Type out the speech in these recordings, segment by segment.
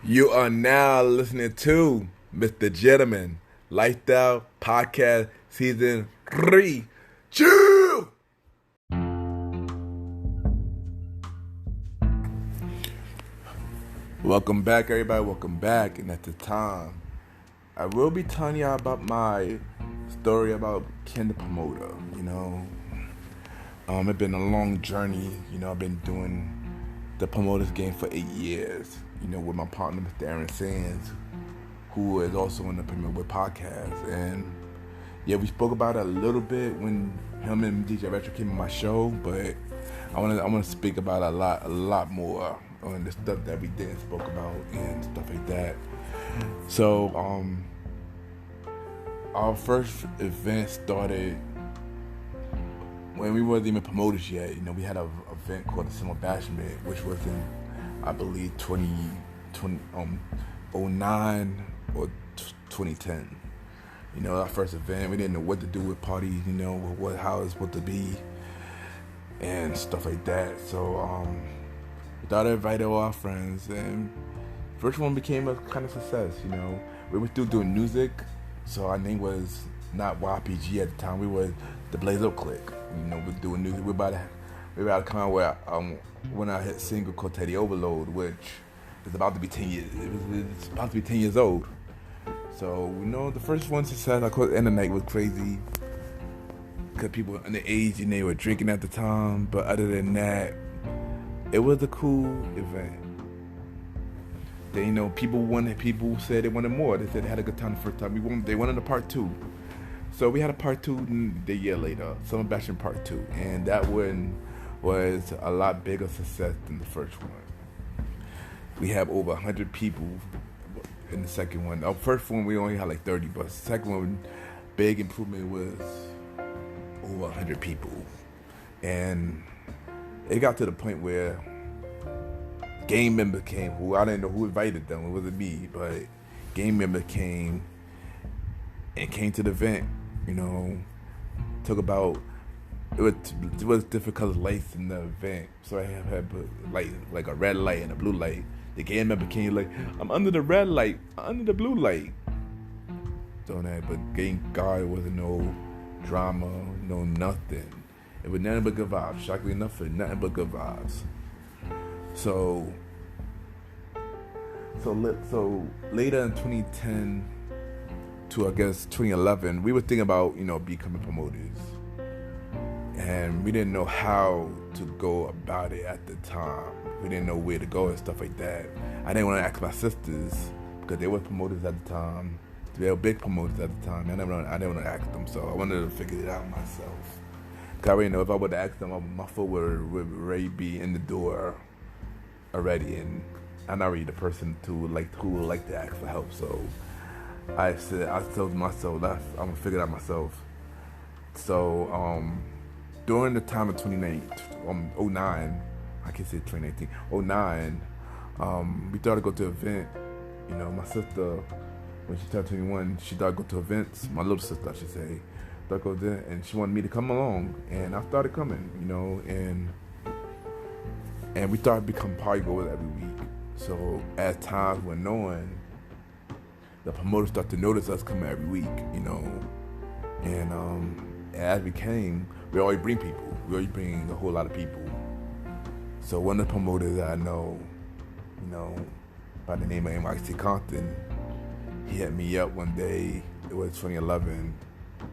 You are now listening to MrGentleman Lifestyle Podcast Season 3. Chew! Welcome back, everybody. Welcome back. And at the time, I will be telling y'all about my story about Ken the Promoter. It's been a long journey. I've been doing the promoters game for 8 years. With my partner, Mr. Aaron Sands, who is also on the Premier With podcast. And yeah, we spoke about it a little bit when him and DJ Retro came on my show, but I want to speak about it a lot more on the stuff that we didn't spoke about and stuff like that. So our first event started when we wasn't even promoters yet. We had an event called the Summer Bashment, which was in, I believe, 2009 or 2010. Our first event, we didn't know what to do with parties, how it's supposed to be and stuff like that. So we thought to invite all our friends, and first one became a kind of success. We were still doing music, so our name was not YPG at the time. We were the Blaze Up Click. We're doing music. We're about to come out where when I hit single called Teddy Overload, which is about to be 10 years. It's about to be 10 years old. So the first one success, of course, the end of the night was crazy because people underage and they were drinking at the time. But other than that, it was a cool event. Then people said they wanted more. They said they had a good time the first time. They wanted a part 2. So we had a part 2 the year later, Summer Bashment Part 2, and that one was a lot bigger success than the first one. We have over 100 people in the second one. Our first one we only had like 30, but the second one, big improvement, was over 100 people, and it got to the point where game members came. Who I didn't know who invited them. It wasn't me, but game members came to the event. Took about it was difficult lights in the event, so I had like a red light and a blue light. The game member came like, I'm under the red light, I'm under the blue light. Doing that, but thank God it wasn't no drama, no nothing. It was nothing but good vibes. Shockingly enough, nothing but good vibes. So later in 2010 to, I guess, 2011, we were thinking about, becoming promoters. And we didn't know how to go about it at the time. We didn't know where to go and stuff like that. I didn't want to ask my sisters because they were promoters at the time. They were big promoters at the time. I didn't want to ask them, so I wanted to figure it out myself. Because I already know if I would have asked them, my foot would already be in the door already. And I'm not really the person who would like to ask for help. So I told myself that I'm going to figure it out myself. So during the time of 2009, I can say 2019, 09, we thought to go to an event. My sister, when she turned 21, she thought to go to events. My little sister, I should say, thought to go there, and she wanted me to come along, and I started coming, and we started to become party goers every week. So as times went on, the promoters started to notice us coming every week, and as we came, we always bring people. We always bring a whole lot of people. So one of the promoters that I know, by the name of NYC Compton, he hit me up one day. It was 2011,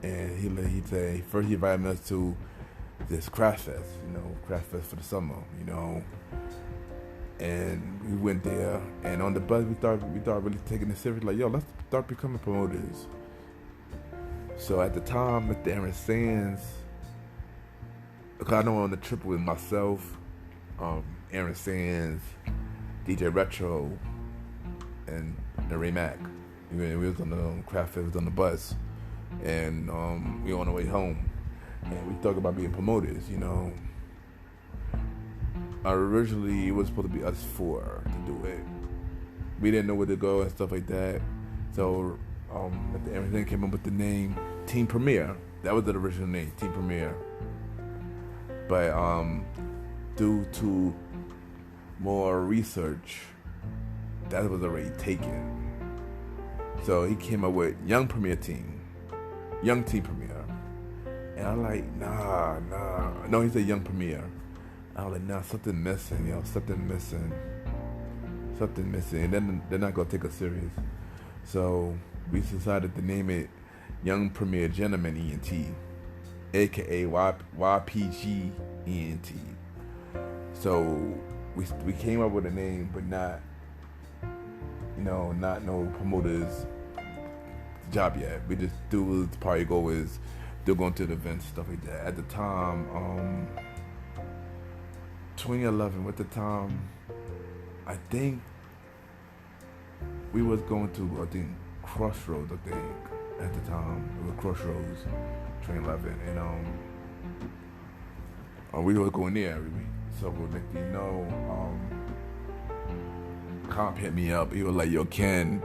and he said first he invited us to this craft fest, craft fest for the summer, and we went there. And on the bus, we thought really taking it serious. Like, yo, let's start becoming promoters. So at the time, Mr. Aaron Sands, because I know on the trip with myself, Aaron Sands, DJ Retro, and Ray Mack. We was on the craft fest, on the bus, and we were on the way home, and we talked about being promoters. Originally, it was supposed to be us 4 to do it. We didn't know where to go and stuff like that. So Mr. Aaron Sands came up with the name Team Premier. That was the original name, Team Premier. But due to more research that was already taken. So he came up with young team premier. And I'm like, nah. No, he said young premier. I was like, nah, something missing, something missing. And then they're not gonna take us serious. So we decided to name it Young Premier Gentleman ENT, aka YPG ENT. So we came up with a name, but not no promoter's job yet. We just do the party goers, still going to the events, stuff like that. At the time, 2011, at the time, I think we was going to, Crossroads, at the time. It was Crossroads, 2011, and we were going there every week. So next thing you know, Comp hit me up. He was like, yo, Ken,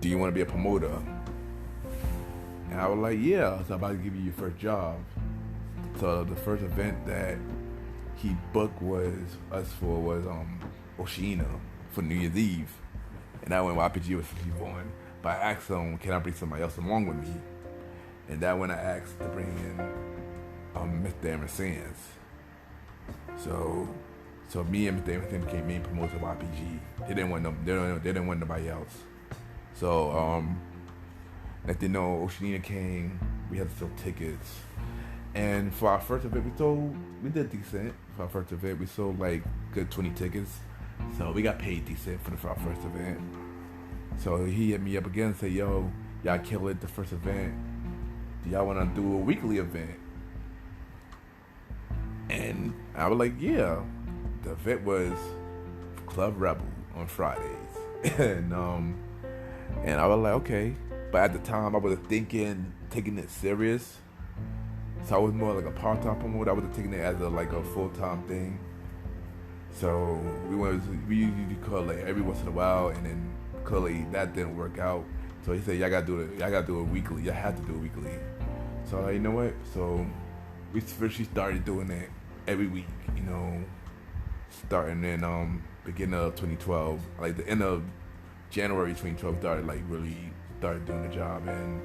do you want to be a promoter? And I was like, yeah. So I'm about to give you your first job. So the first event that he booked was Oceana for New Year's Eve. And that when YPG was on. But I asked him, can I bring somebody else along with me? And that when I asked to bring in Mr. Aaron Sands. So me and Mr. Aaron Sands became main promoters of YPG. They didn't want nobody else. So like they know, Oceana came. We had to sell tickets. And for our first event, we did decent. For our first event, we sold like good 20 tickets. So we got paid decent for our first event. So he hit me up again and said, yo, y'all killed it the first event. Do y'all want to do a weekly event? And I was like, yeah. The event was Club Rebel on Fridays. and I was like, okay. But at the time, I was thinking, taking it serious. So I was more like a part-time promoter. I wasn't taking it as a full-time thing. So we usually call like every once in a while, and then clearly that didn't work out. So he said, y'all gotta do it weekly. Y'all have to do it weekly. So I'm like, you know what? So we officially started doing it every week. Starting in beginning of 2012, like the end of January 2012, started doing the job, and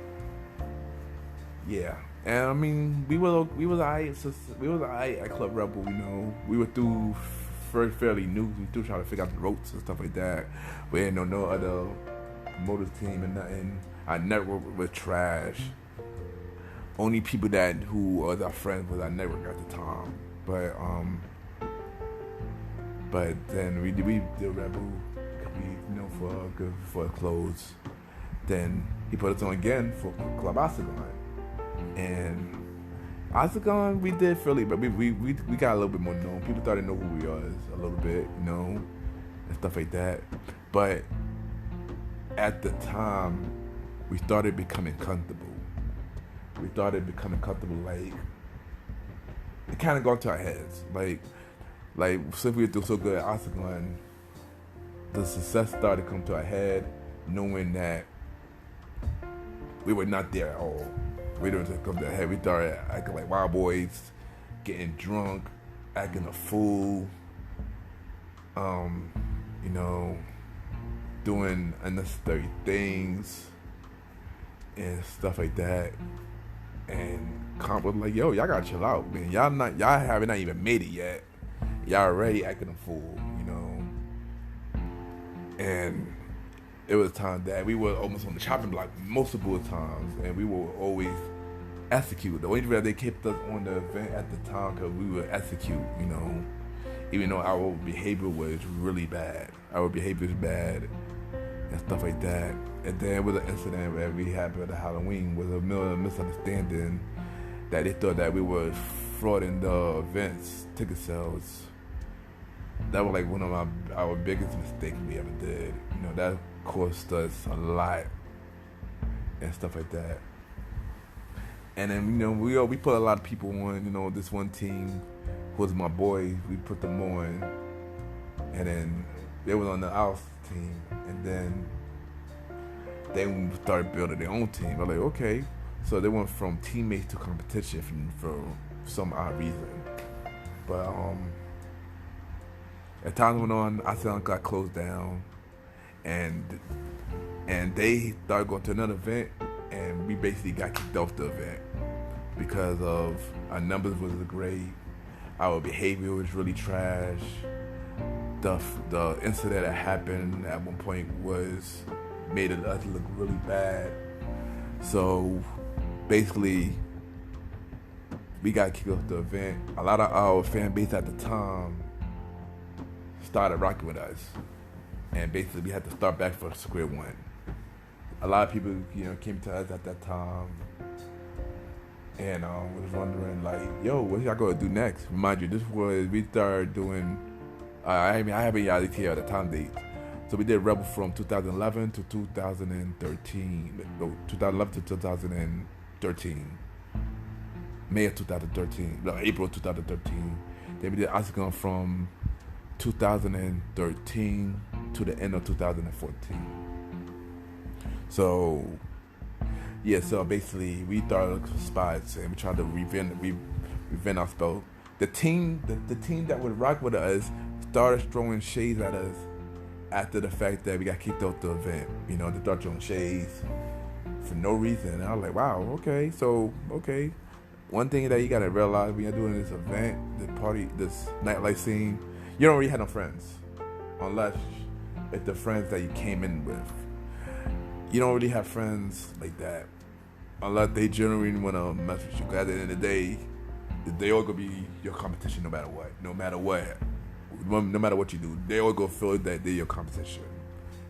yeah. And I mean, we was alright. We was alright at Club Rebel. We were through fairly new. We still trying to figure out the ropes and stuff like that. We didn't know no other promoters team and nothing. Our network was trash. Only people who was our friends was our network at the time. But then we did Rebel, for clothes. Then he put us on again for Club Octagon. And Octagon, we did Philly, but we got a little bit more known. People started to know who we was a little bit, and stuff like that. But at the time, we started becoming comfortable. Like, it kind of got to our heads. Like since we were doing so good at Octagon, the success started to come to our head, knowing that we were not there at all. We didn't just come to our head. We started acting like wild boys, getting drunk, acting a fool, doing unnecessary things and stuff like that. And Comp was like, yo, y'all gotta chill out, man. Y'all haven't not even made it yet. Y'all already acting a fool, And it was time that we were almost on the chopping block multiple times, and we were always execute. The only reason they kept us on the event at the time because we would execute, even though our behavior was really bad. Our behavior was bad and stuff like that. And then with an incident that we had at Halloween was a misunderstanding that they thought that we were frauding the events, ticket sales. That was like one of our biggest mistakes we ever did. That cost us a lot and stuff like that. And then we put a lot of people on. This one team was my boys. We put them on, and then they was on the house team, and then they started building their own team. I was like, okay, so they went from teammates to competition for some odd reason, but As time went on, Asylum got closed down, and they started going to another event, and we basically got kicked off the event because of our numbers wasn't great, our behavior was really trash. The incident that happened at one point was made us look really bad. So basically, we got kicked off the event. A lot of our fan base at the time started rocking with us, and basically we had to start back from square one. A lot of people, came to us at that time, and was wondering like, "Yo, what y'all gonna do next?" Mind you, we started doing. I haven't y'all here at the time date. So we did Rebel from 2011 to 2013. No, 2011 to 2013. May of 2013. No, April 2013. Then we did Oscar from 2013 to the end of 2014. So, yeah, so basically we started looking for spots and we tried to revent our spell. The team that would rock with us started throwing shades at us after the fact that we got kicked off the event. They started throwing shades for no reason. And I was like, wow, okay. One thing that you gotta realize when you're doing this event, this nightlife scene, you don't really have no friends. Unless it's the friends that you came in with. You don't really have friends like that. Unless they genuinely wanna mess with you. Because at the end of the day, they all gonna be your competition no matter what. No matter what you do, they all gonna feel that they're your competition.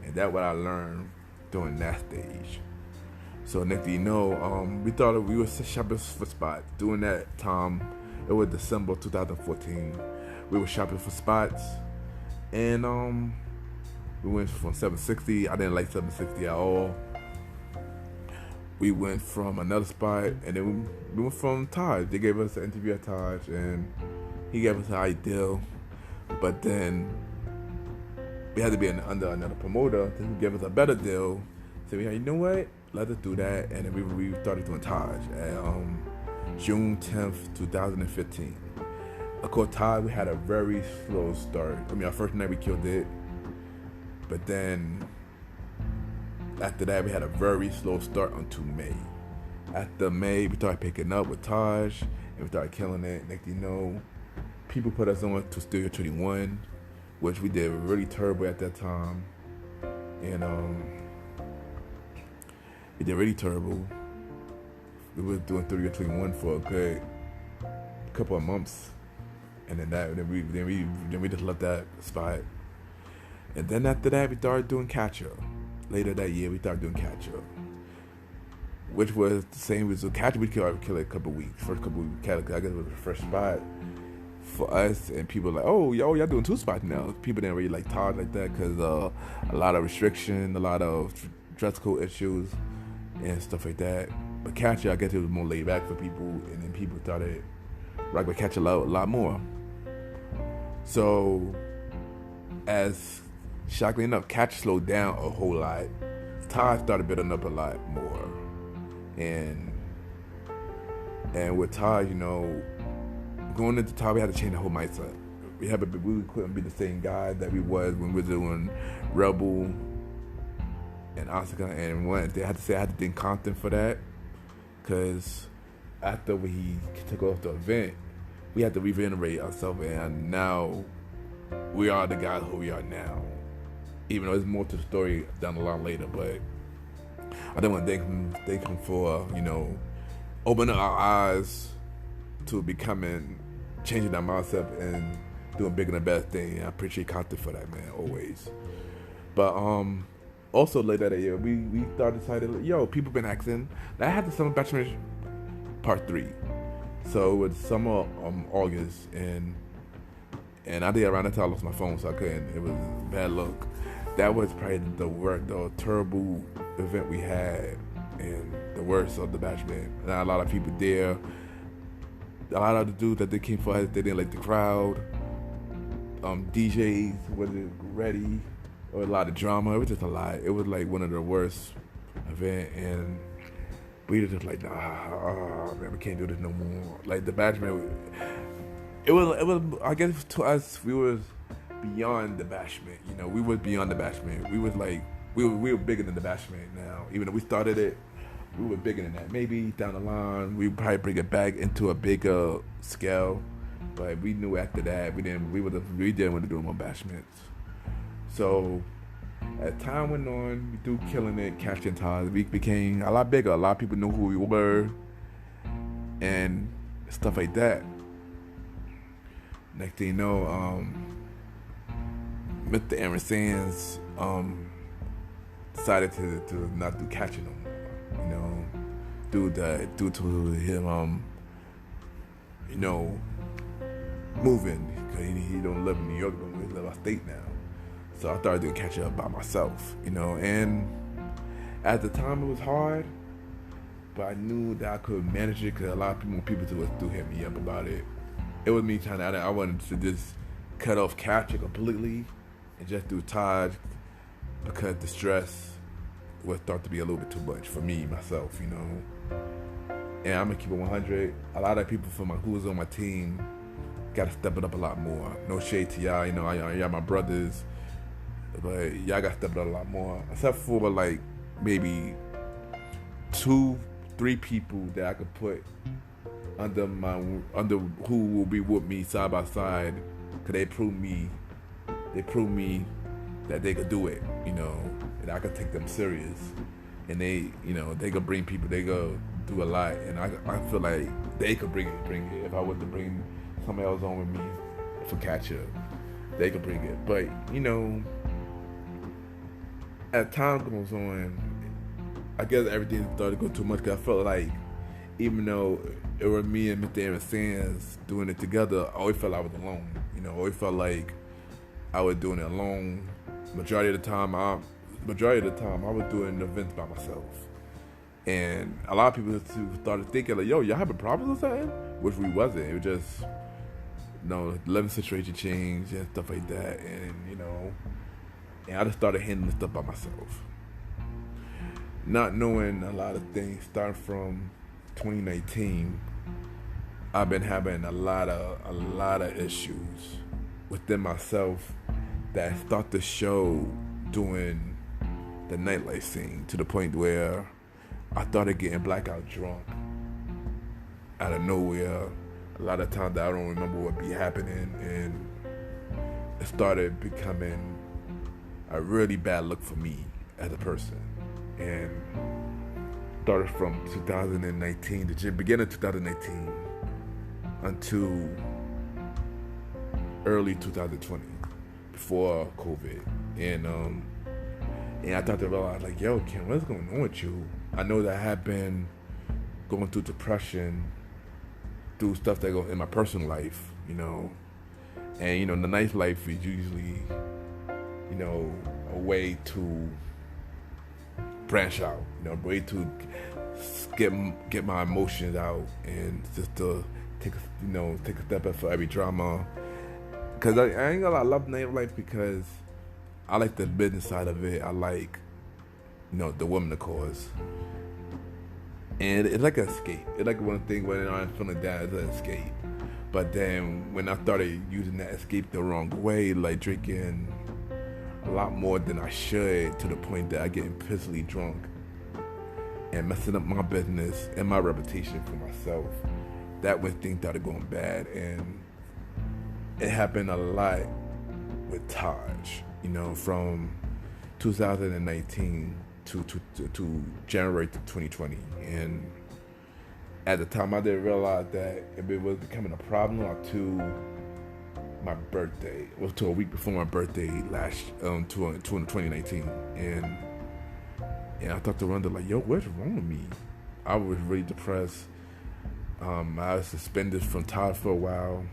And that's what I learned during that stage. So next thing you know, we thought we were shopping for spots. During that time, it was December 2014. We were shopping for spots, and we went from 760. I didn't like 760 at all. We went from another spot, and then we went from Taj. They gave us an interview at Taj, and he gave us an idea. But then we had to be under another promoter to give us a better deal. So we had, you know what? Let us do that. And then we started doing Taj at June 10th, 2015. Of course, Taj, we had a very slow start. Our first night we killed it. But then after that, we had a very slow start until May. After May, we started picking up with Taj, and we started killing it. Next thing you know, people put us on to Studio 21, which we did really terrible at that time. And we did really terrible. We were doing Studio 21 for a good couple of months, and then we just left that spot. And then after that, we started doing catch-up. Later that year, we started doing catch-up, which was the same as the catch-up. We kill it a couple of weeks. First couple of weeks, I guess it was the first spot for us, and people were like, oh, y'all doing 2 spots now. People didn't really like Todd like that because a lot of restriction, a lot of dress code issues, and stuff like that. But catch-up, I guess it was more laid back for people, and then people started rocking with catch-up a lot more. So, as shockingly enough, catch slowed down a whole lot. Todd started building up a lot more, and with Todd, going into Todd, we had to change the whole mindset. We couldn't be the same guy that we was when we were doing Rebel and Oscar, and they had to say I had to think Compton for that, because after we took off the event, we had to regenerate ourselves, and now we are the guys who we are now. Even though there's more to the story down the line later, but I didn't want to thank him for, opening our eyes to changing our mindset and doing bigger and better things. I appreciate Compton for that, man, always. But also later that year, we started deciding, people been asking. I had the Summer Bachelor Part 3. So it was summer August, and I did around that time I lost my phone, so I couldn't. It was bad luck. That was probably the terrible event we had, and the worst of the Bachelor. Not a lot of people there. A lot of the dudes that they came for us, they didn't like the crowd. DJs wasn't ready. There was a lot of drama. It was just a lot. It was like one of the worst events, and we were just like, nah, man, we can't do this no more. Like the Bachelor, it was. I guess to us, we was beyond the bashment. You know, we was beyond the bashment. We was like we were bigger than the bashment now. Even though we started it, we were bigger than that. Maybe down the line we would probably bring it back into a bigger scale. But we knew after that we didn't want to do more bashments. So as time went on, we do killing it, catching ties. We became a lot bigger. A lot of people knew who we were and stuff like that. Next thing you know, Mr. Aaron Sands decided to not do catching no more. You know, due to him, you know, moving, because he don't live in New York no more. He live upstate now. So I started doing catch up by myself, you know, and at the time it was hard, but I knew that I could manage it because a lot of people do hit me up about it. It was me trying to, I wanted to just cut off catching completely and just do Taj because the stress would start to be a little bit too much for me, myself, you know. And I'm going to keep it 100. A lot of people who was on my team got to step it up a lot more. No shade to y'all, you know, y'all my brothers. But y'all got to step it up a lot more. Except for like maybe 2-3 people that I could put under who will be with me side by side. Cause they proved me that they could do it, you know, and I could take them serious. And they, you know, they could bring people, they could do a lot. And I feel like they could bring it. If I was to bring somebody else on with me for catch up, they could bring it. But, you know, as time goes on, I guess everything started to go too much because I felt like even though it was me and Mr. Aaron Sands doing it together, I always felt I was alone. You know, I always felt like I was doing it alone. Majority of the time, I was doing events by myself. And a lot of people started thinking like, yo, y'all having problems or something? Which we wasn't. It was just, you know, the living situation changed and stuff like that. And, you know, and I just started handling stuff by myself. Not knowing a lot of things, starting from 2019, I've been having a lot of issues within myself that start to show doing the nightlife scene to the point where I started getting blackout drunk out of nowhere. A lot of times that I don't remember what be happening, and it started becoming a really bad look for me as a person. And started from 2019, the beginning of 2019 until early 2020, before COVID. And I started to realize, like, yo, Ken, what's going on with you? I know that I have been going through depression, through stuff that goes in my personal life, you know. And, you know, the nightlife is usually, you know, a way to branch out, you know, a way to get my emotions out and just to take a step back for every drama. Because I ain't gonna lie, I love nightlife because I like the business side of it. I like, you know, the woman, of course. And it's like an escape. It's like one thing when I'm feeling down, it's an escape. But then when I started using that escape the wrong way, like drinking a lot more than I should, to the point that I getting pissily drunk and messing up my business and my reputation for myself, that when things started going bad. And it happened a lot with Taj, you know, from 2019 to January 2020. And at the time, I didn't realize that if it was becoming a problem until my birthday. It was to a week before my birthday last to 2019. And I thought to wonder, like, yo, what's wrong with me? I was really depressed. I was suspended from Taj for a while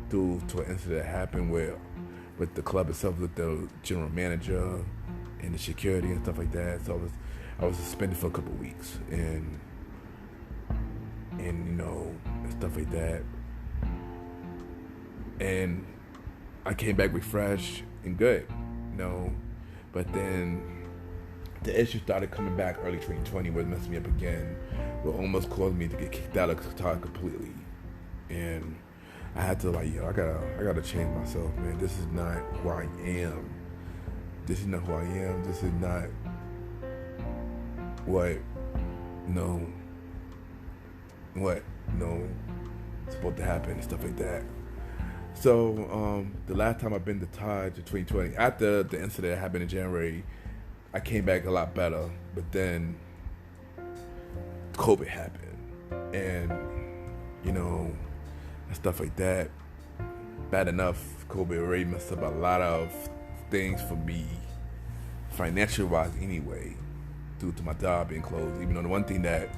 due to an incident that happened with the club itself, with the general manager and the security and stuff like that. So I was suspended for a couple of weeks, and you know, stuff like that. And I came back refreshed and good, you know. But then the issue started coming back early 2020, where it messed me up again, what almost caused me to get kicked out of Qatar completely. And I had to like, yo, I gotta change myself, man. This is not who I am. This is not who I am. This is not what, no, what, no, supposed to happen and stuff like that. So the last time I've been to Taj in 2020, after the incident that happened in January, I came back a lot better. But then COVID happened, and and stuff like that. Bad enough, COVID already messed up a lot of things for me, financial wise anyway, due to my job being closed. Even though the one thing that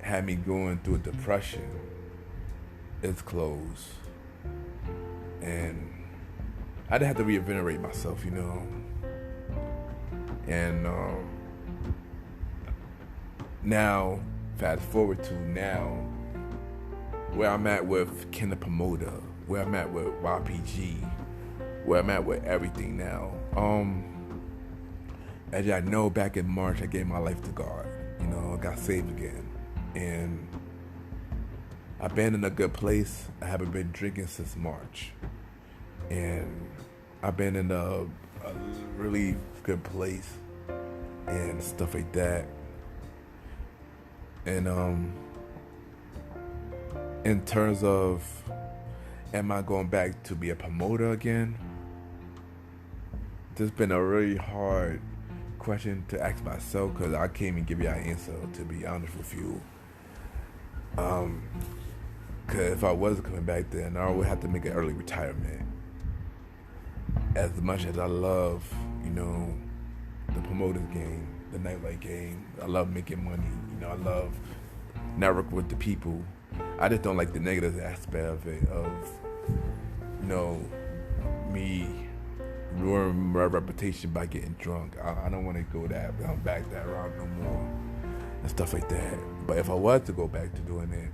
had me going through a depression is closed, and I didn't have to reinvigorate myself, and now fast forward to now where I'm at with Ken the Promoter, where I'm at with YPG, where I'm at with everything now. As y'all know, back in March I gave my life to God. I got saved again, and I've been in a good place. I haven't been drinking since March, and I've been in a really good place and stuff like that. And in terms of, am I going back to be a promoter again? This has been a really hard question to ask myself, because I can't even give you an answer, to be honest with you. Because if I was coming back then, I would have to make an early retirement. As much as I love, the promoter's game, the nightlight game, I love making money, I love networking with the people. I just don't like the negative aspect of it, me ruining my reputation by getting drunk. I don't want to go back that route no more and stuff like that. But if I was to go back to doing it,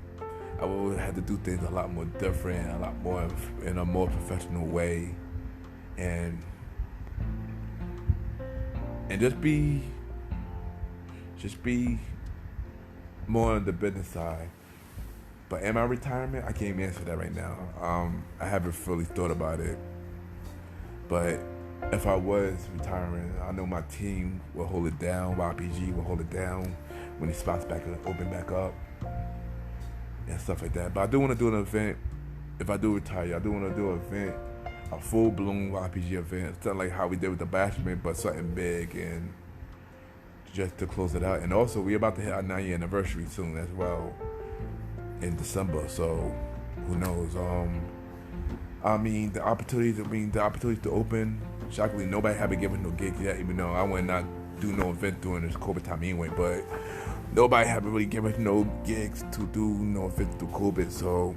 I would have to do things a lot more different, a lot more in a more professional way, and just be more on the business side. But am I retirement? I can't even answer that right now. I haven't fully thought about it. But if I was retiring, I know my team will hold it down. YPG will hold it down when the spots open back up and stuff like that. But I do want to do an event. If I do retire, I do want to do an event, a full-blown YPG event, something like how we did with the Bashment, but something big, and just to close it out. And also, we're about to hit our 9-year anniversary soon as well in December. So who knows? The opportunities to open. Shockingly, nobody have been given no gigs yet, even though I would not do no event during this COVID time anyway. But nobody haven't really given no gigs to do no events through COVID. So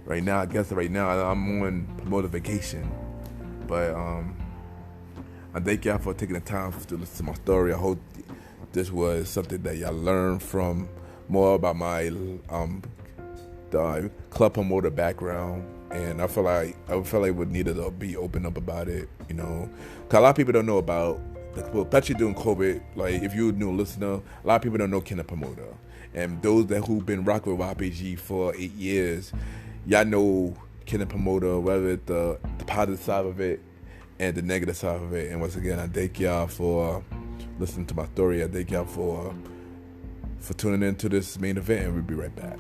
right now I'm on promoter vacation. But I thank y'all for taking the time to listen to my story. I hope this was something that y'all learned from, more about my the club promoter background. And I feel like we needed to be open up about it, because a lot of people don't know about, especially during COVID. Like, if you're a new listener, a lot of people don't know Ken the Promoter. And those who've been rocking with YPG for 8 years, y'all know Ken the Promoter, whether it's the positive side of it and the negative side of it. And once again, I thank y'all for listening to my story. I thank y'all for tuning into this main event, and we'll be right back.